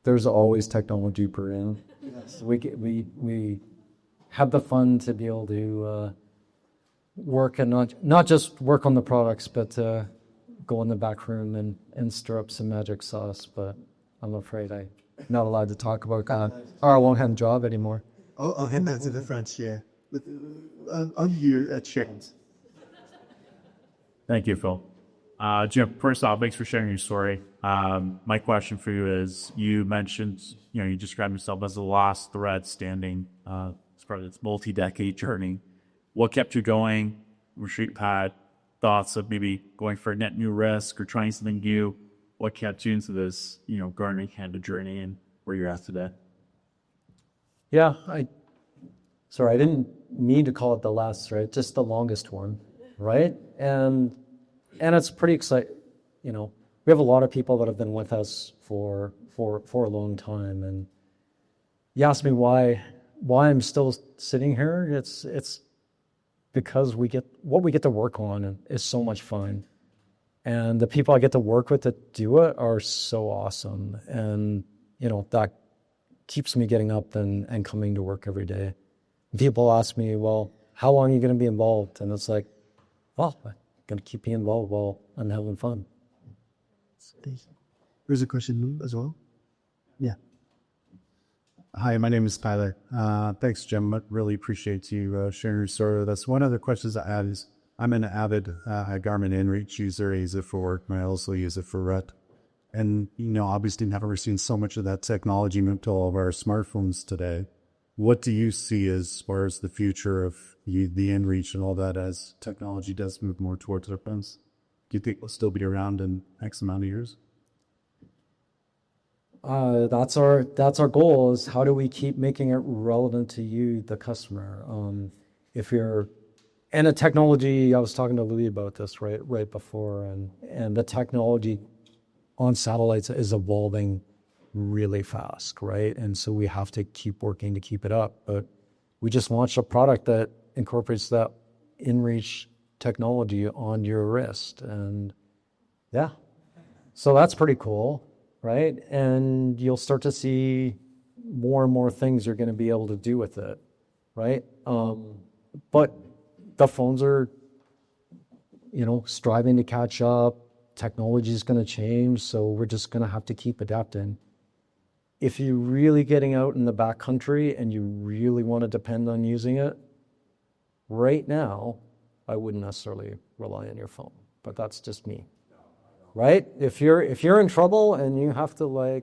There's always technology brewing. Yes. We have the fun to be able to work and not just work on the products, but go in the back room and stir up some magic sauce. But I'm afraid I'm not allowed to talk about that, or I won't have a job anymore. I'll hand that to the front here. On here at Sharon's. Thank you, Phil. Jim, first off, thanks for sharing your story. My question for you is, you mentioned, you described yourself as the last thread standing as part of this multi-decade journey. What kept you going? I'm sure you've had thoughts of maybe going for a net new risk or trying something new. What kept you into this, Garmin Canada journey and where you're at today? Yeah, I didn't mean to call it the last thread, just the longest one, right? And it's pretty exciting. We have a lot of people that have been with us for a long time. And you asked me why I'm still sitting here. It's because what we get to work on is so much fun. And the people I get to work with that do it are so awesome. And, that keeps me getting up and coming to work every day. People ask me, well, how long are you going to be involved? And it's like, well, I'm going to keep being involved while I'm having fun. There's a question as well. Yeah. Hi, my name is Tyler. Thanks, Jim. I really appreciate you sharing your story with us. One of the questions I had is, I'm an avid Garmin InReach user. I use it for work, but I also use it for rut. And, obviously never seen so much of that technology move to all of our smartphones today. What do you see as far as the future of the InReach and all that as technology does move more towards our phones? Do you think it'll still be around in X amount of years? That's our goal, is how do we keep making it relevant to you, the customer? And the technology, I was talking to Louis about this right before, and the technology on satellites is evolving really fast, right? And so we have to keep working to keep it up. But we just launched a product that incorporates that InReach technology on your wrist. And yeah, so that's pretty cool, right? And you'll start to see more and more things you're going to be able to do with it, right? But the phones are, striving to catch up. Technology is going to change, so we're just going to have to keep adapting. If you're really getting out in the backcountry and you really want to depend on using it, right now, I wouldn't necessarily rely on your phone. But that's just me, right? If you're in trouble and you have to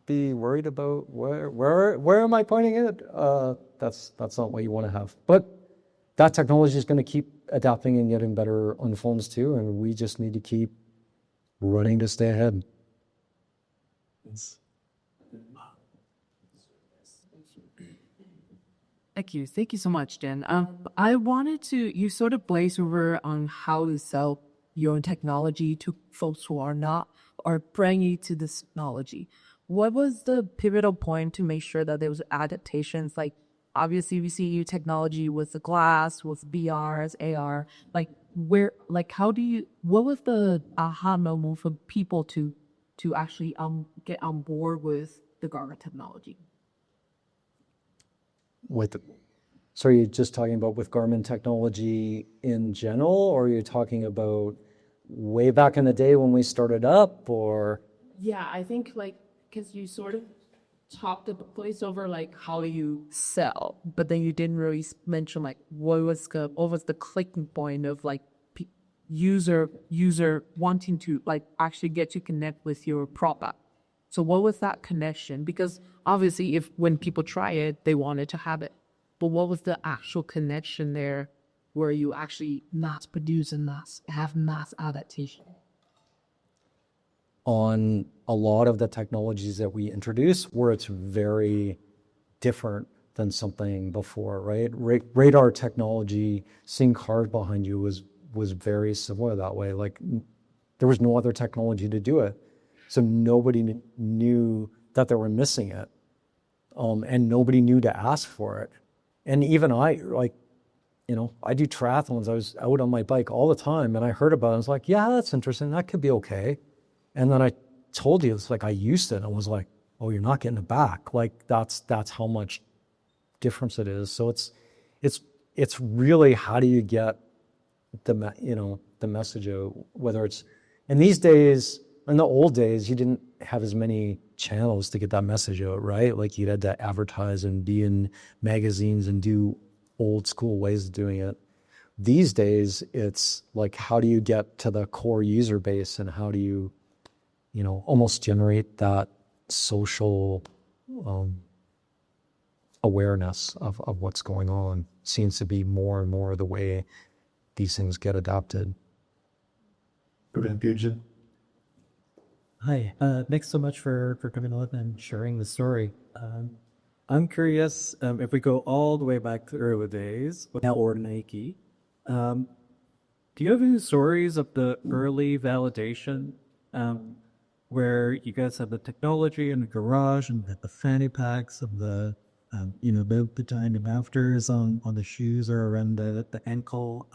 be worried about where am I pointing it, that's not what you want to have. But that technology is going to keep adapting and getting better on phones too, and we just need to keep running to stay ahead. Thank you so much, Jen. I wanted to, you sort of blaze over on how to sell your own technology to folks who are not, or brand new to this technology. What was the pivotal point to make sure that there was adaptations? Obviously we see your technology with the glass, with VRs, AR, what was the aha moment for people to actually get on board with the Garmin technology? So are you just talking about with Garmin technology in general, or are you talking about way back in the day when we started up, or? Yeah, I think because you sort of talked a place over how you sell, but then you didn't really mention what was the clicking point of user wanting to actually get to connect with your product. So what was that connection? Because obviously when people try it, they wanted to have it. But what was the actual connection there where you actually mass produce and have mass adaptation? On a lot of the technologies that we introduce, where it's very different than something before, right? Radar technology, seeing cars behind you was very similar that way. Like there was no other technology to do it. So nobody knew that they were missing it. And nobody knew to ask for it. And even I, like, you know, I do triathlons. I was out on my bike all the time and I heard about it. I was like, yeah, that's interesting. That could be okay. And then I told you, it's like I used it and I was like, oh, you're not getting it back. Like that's how much difference it is. So it's really how do you get the message out, whether it's, and these days, in the old days, you didn't have as many channels to get that message out, right? Like you had to advertise and be in magazines and do old school ways of doing it. These days, it's like, how do you get to the core user base and how do you, almost generate that social awareness of what's going on? Seems to be more and more the way these things get adopted. Fusion. Hi, thanks so much for coming on and sharing the story. I'm curious, if we go all the way back to the early days, or Nike, do you have any stories of the early validation where you guys have the technology in the garage and the fanny packs of the, the tiny afters on the shoes or around the ankle,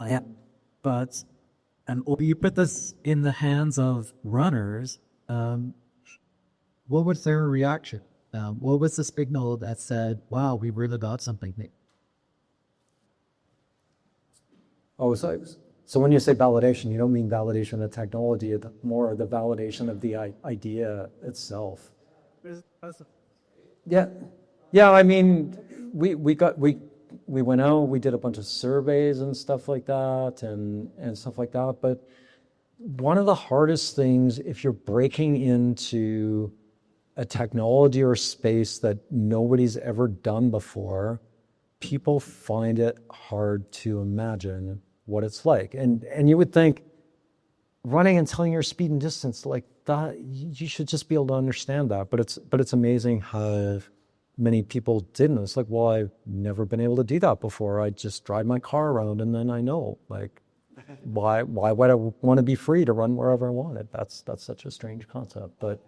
but and you put this in the hands of runners? What was their reaction? What was the signal that said, wow, we really got something there? Oh, so when you say validation, you don't mean validation of technology, more the validation of the idea itself. Yeah. I mean, we went out, we did a bunch of surveys and stuff like that, and stuff like that. But one of the hardest things, if you're breaking into a technology or space that nobody's ever done before, people find it hard to imagine what it's like. And you would think running and telling your speed and distance like that, you should just be able to understand that. But it's amazing how many people didn't. It's like, well, I've never been able to do that before. I just drive my car around and then I know, like, why would I want to be free to run wherever I wanted? That's such a strange concept. But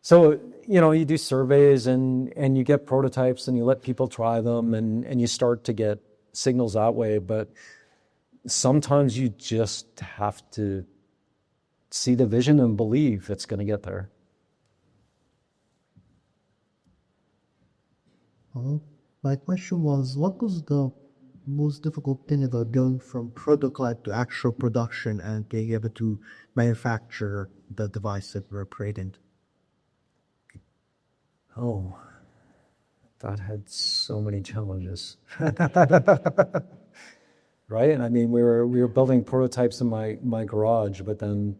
so, you do surveys and you get prototypes and you let people try them and you start to get signals that way. But sometimes you just have to see the vision and believe it's going to get there. My question was, what was the most difficult thing about going from prototype to actual production and being able to manufacture the device that we're creating? Oh, that had so many challenges. Right? And I mean, we were building prototypes in my garage, but then,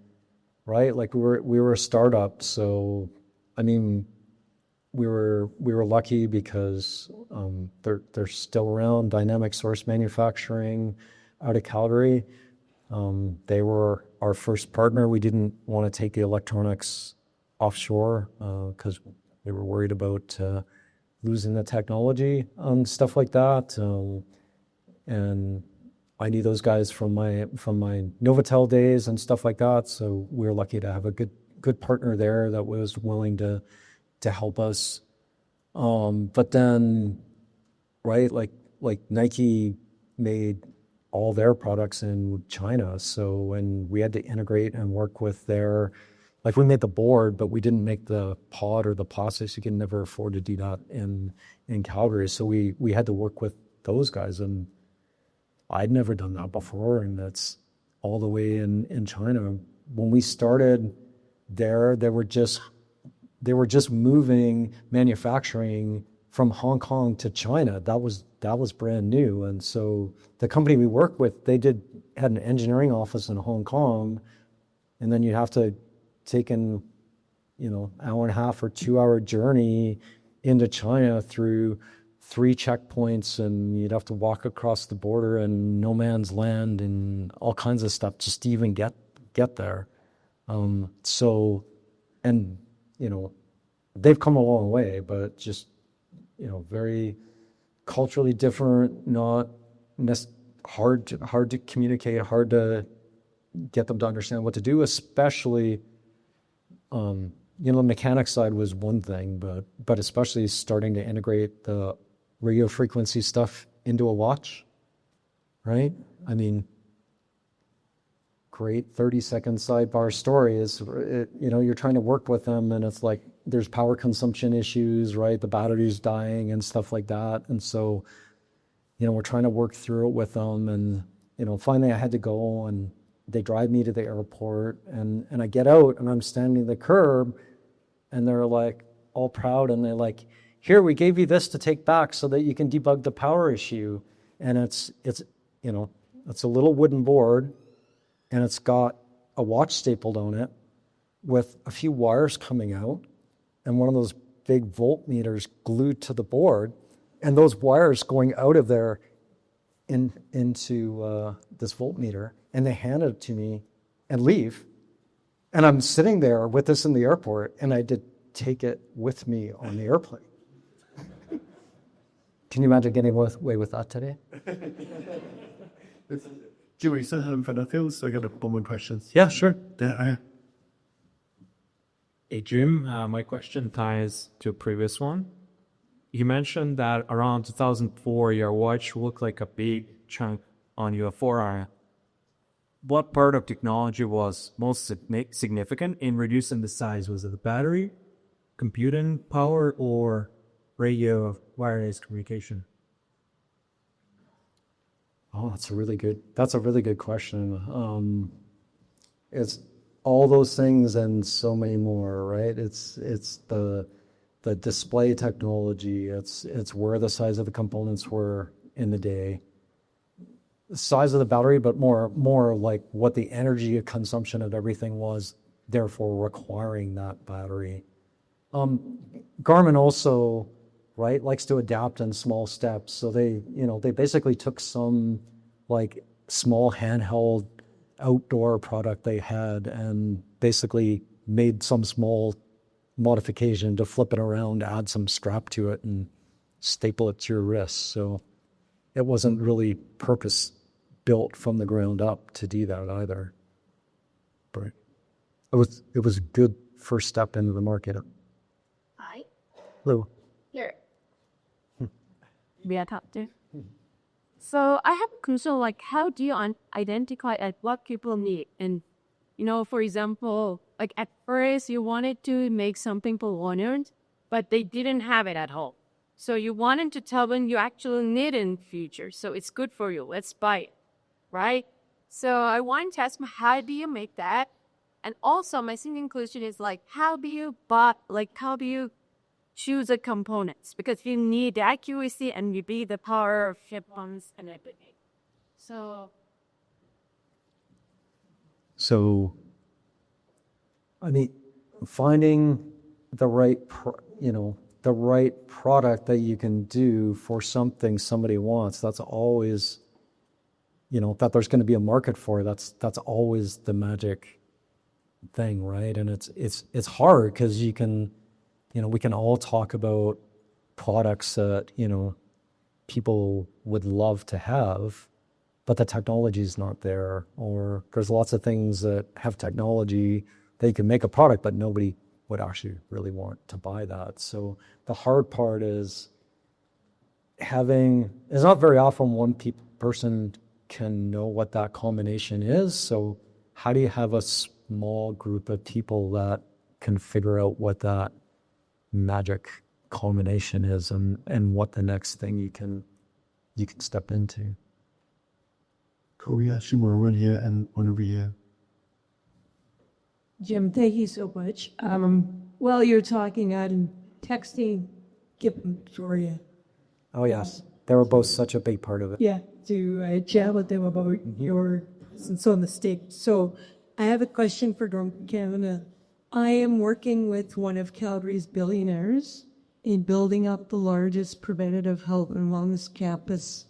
right, like we were a startup, so I mean, we were lucky because they're still around. Dynamic Source Manufacturing out of Calgary. They were our first partner. We didn't want to take the electronics offshore because we were worried about losing the technology and stuff like that. And I knew those guys from my Novotel days and stuff like that. So we were lucky to have a good partner there that was willing to help us. But then, right, like Nike made all their products in China. So when we had to integrate and work with like we made the board, but we didn't make the pod or the plastic. You can never afford to do that in Calgary. So we had to work with those guys, and I'd never done that before, and that's all the way in China. When we started there, they were just moving manufacturing from Hong Kong to China. That was brand new, and so the company we worked with, they had an engineering office in Hong Kong, and then you'd have to take an hour and a half or 2 hour journey into China through 3 checkpoints, and you'd have to walk across the border and no man's land and all kinds of stuff just to even get there. They've come a long way, but just very, culturally different, not hard to communicate, hard to get them to understand what to do, especially, the mechanics side was one thing, but especially starting to integrate the radio frequency stuff into a watch, right? I mean, great 30-second sidebar story is, you're trying to work with them and it's like there's power consumption issues, right? The battery's dying and stuff like that. And so, we're trying to work through it with them. And, finally I had to go and they drive me to the airport and I get out and I'm standing at the curb and they're like all proud and they're like, here, we gave you this to take back so that you can debug the power issue. And it's a little wooden board and it's got a watch stapled on it with a few wires coming out and one of those big voltmeters glued to the board, and those wires going out of there into this voltmeter, and they hand it to me and leave. And I'm sitting there with this in the airport, and I did take it with me on the airplane. Can you imagine getting away with that today? Jim, we still have further fields, so I got one more question. Yeah, sure. Hey, Jim, my question ties to a previous one. You mentioned that around 2004, your watch looked like a big chunk on your forearm. What part of technology was most significant in reducing the size? Was it the battery, computing power, or radio wireless communication? Oh, that's a really good question. It's all those things and so many more, right? It's the display technology. It's where the size of the components were in the day, the size of the battery, but more like what the energy consumption of everything was, therefore requiring that battery. Garmin also, right, likes to adapt in small steps. So they basically took some like small handheld outdoor product they had and basically made some small modification to flip it around, add some strap to it and staple it to your wrist. So it wasn't really purpose built from the ground up to do that either. But it was a good first step into the market. Hi. Hello. Here. May I talk to? So I have a question, like, how do you identify what people need? And, for example, like at first you wanted to make something for learners, but they didn't have it at home. So you wanted to tell them you actually need it in the future. So it's good for you. Let's buy it, right? So I want to ask, how do you make that? And also my second question is like, how do you choose the components? Because you need the accuracy and you need the power of chip pumps and everything. So, I mean, finding the right, the right product that you can do for something somebody wants, that's always, that there's going to be a market for, that's always the magic thing, right? And it's hard because you can, we can all talk about products that, people would love to have, but the technology is not there. Or there's lots of things that have technology that you can make a product, but nobody would actually really want to buy that. So the hard part is it's not very often one person can know what that combination is. So how do you have a small group of people that can figure out what that magic culmination is and what the next thing you can step into? Cool, we actually more one here and one over here. Jim, thank you so much. While you're talking, I'm texting Kip and Victoria. Oh yes, they were both such a big part of it. Yeah, to chat with them about your presence on the stage. So I have a question for Garmin Canada. I am working with one of Calgary's billionaires in building up the largest preventative health and wellness campus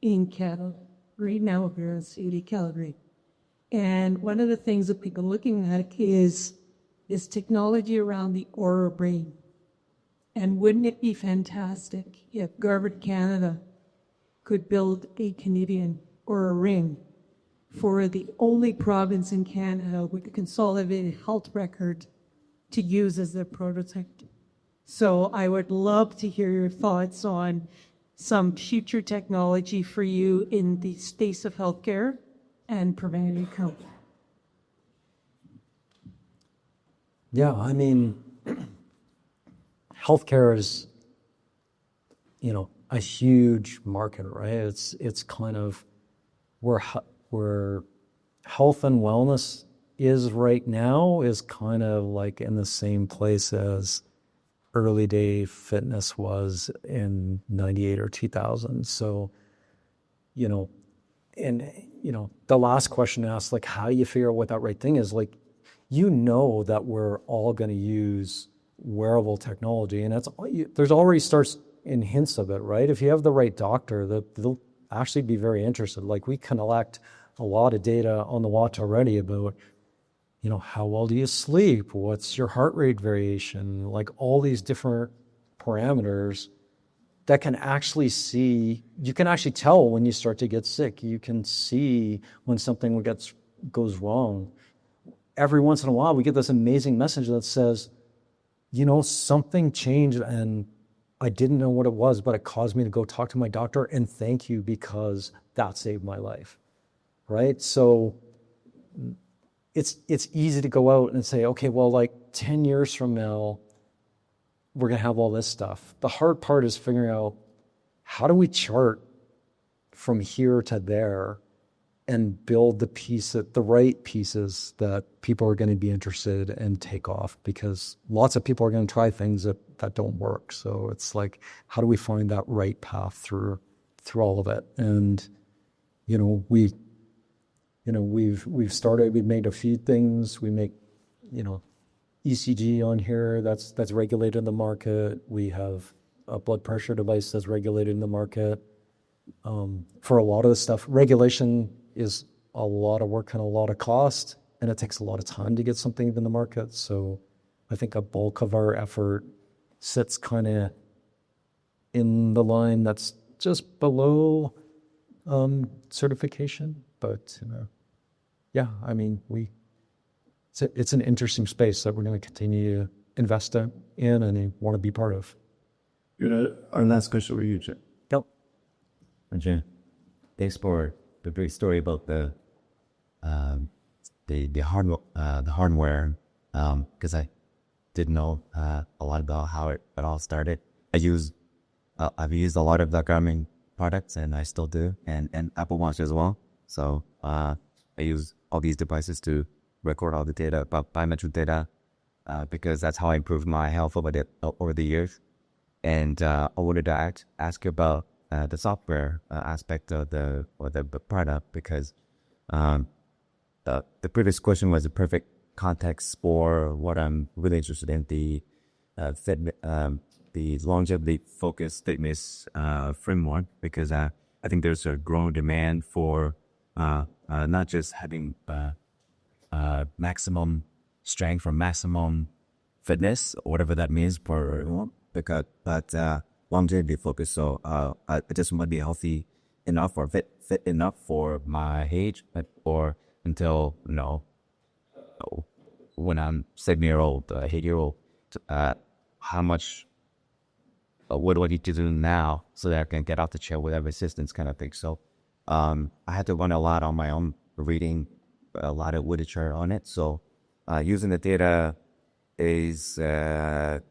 in Canada right now here in City Calgary. And one of the things that people are looking at is technology around the Aura Brain. And wouldn't it be fantastic if Garmin Canada could build a Canadian or a ring for the only province in Canada with a consolidated health record to use as their prototype? So I would love to hear your thoughts on some future technology for you in the space of healthcare and preventative health. Yeah, I mean, healthcare is, a huge market, right? It's kind of where health and wellness is right now is kind of like in the same place as early day fitness was in 98 or 2000. So, the last question asked, like, how you figure out what that right thing is, like, that we're all going to use wearable technology, and there's already starts in hints of it, right? If you have the right doctor, they'll actually be very interested. Like, we collect a lot of data on the watch already about, how well do you sleep? What's your heart rate variation? Like, all these different parameters that you can actually tell when you start to get sick. You can see when something goes wrong. Every once in a while, we get this amazing message that says, something changed and I didn't know what it was, but it caused me to go talk to my doctor, and thank you, because that saved my life, right? So it's easy to go out and say, okay, well, like 10 years from now, we're going to have all this stuff. The hard part is figuring out, how do we chart from here to there and build the right pieces that people are going to be interested and take off, because lots of people are going to try things that don't work. So it's like, how do we find that right path through all of it? And, we've made a few things. We make, ECG on here that's regulated in the market. We have a blood pressure device that's regulated in the market. For a lot of the stuff, regulation is a lot of work and a lot of cost, and it takes a lot of time to get something in the market. So I think a bulk of our effort sits kind of in the line that's just below certification. But yeah, I mean, it's an interesting space that we're going to continue to invest in and want to be part of. Our last question for you, Jim. Yep. Jim, thanks for the brief story about the hardware, because I didn't know a lot about how it all started. I've used a lot of the Garmin products, and I still do, and Apple Watch as well. So I use all these devices to record all the data about biometric data, because that's how I improved my health over the years. And I wanted to ask you about the software aspect of the product, because the previous question was a perfect context for what I'm really interested in, the longevity focused fitness framework, because I think there's a growing demand for not just having maximum strength or maximum fitness, or whatever that means for everyone, but longevity focus. So I just want to be healthy enough or fit enough for my age, or until when I'm 7-year-old, 8-year-old, how much what do I need to do now so that I can get out the chair without resistance, kind of thing. So I had to run a lot on my own, reading a lot of literature on it. So using the data is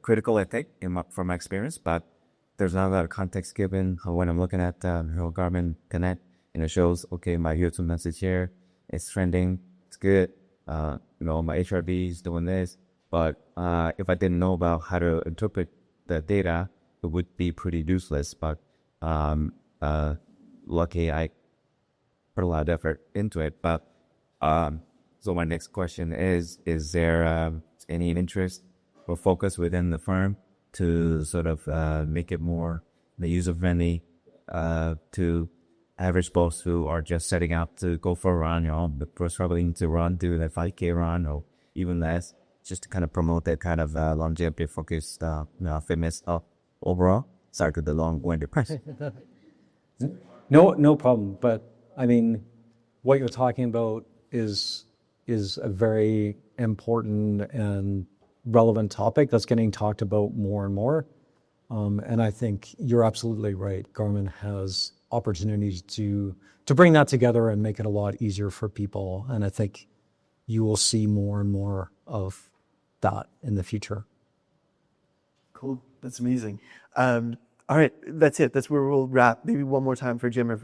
critical, I think, from my experience, but there's not a lot of context given when I'm looking at Garmin Connect, and it shows, okay, my YouTube message here, it's trending, it's good, my HRV is doing this, but if I didn't know about how to interpret the data, it would be pretty useless. But lucky I put a lot of effort into it. But so my next question is there any interest or focus within the firm to sort of make it more user-friendly to average folks who are just setting out to go for a run, the first struggling to run, do the 5K run or even less, just to kind of promote that kind of longevity focused fitness overall. Sorry for the long-winded question. No problem. But I mean, what you're talking about is a very important and relevant topic that's getting talked about more and more. And I think you're absolutely right. Garmin has opportunities to bring that together and make it a lot easier for people. And I think you will see more and more of that in the future. Cool. That's amazing. All right. That's it. That's where we'll wrap. Maybe one more time for Jim, everyone.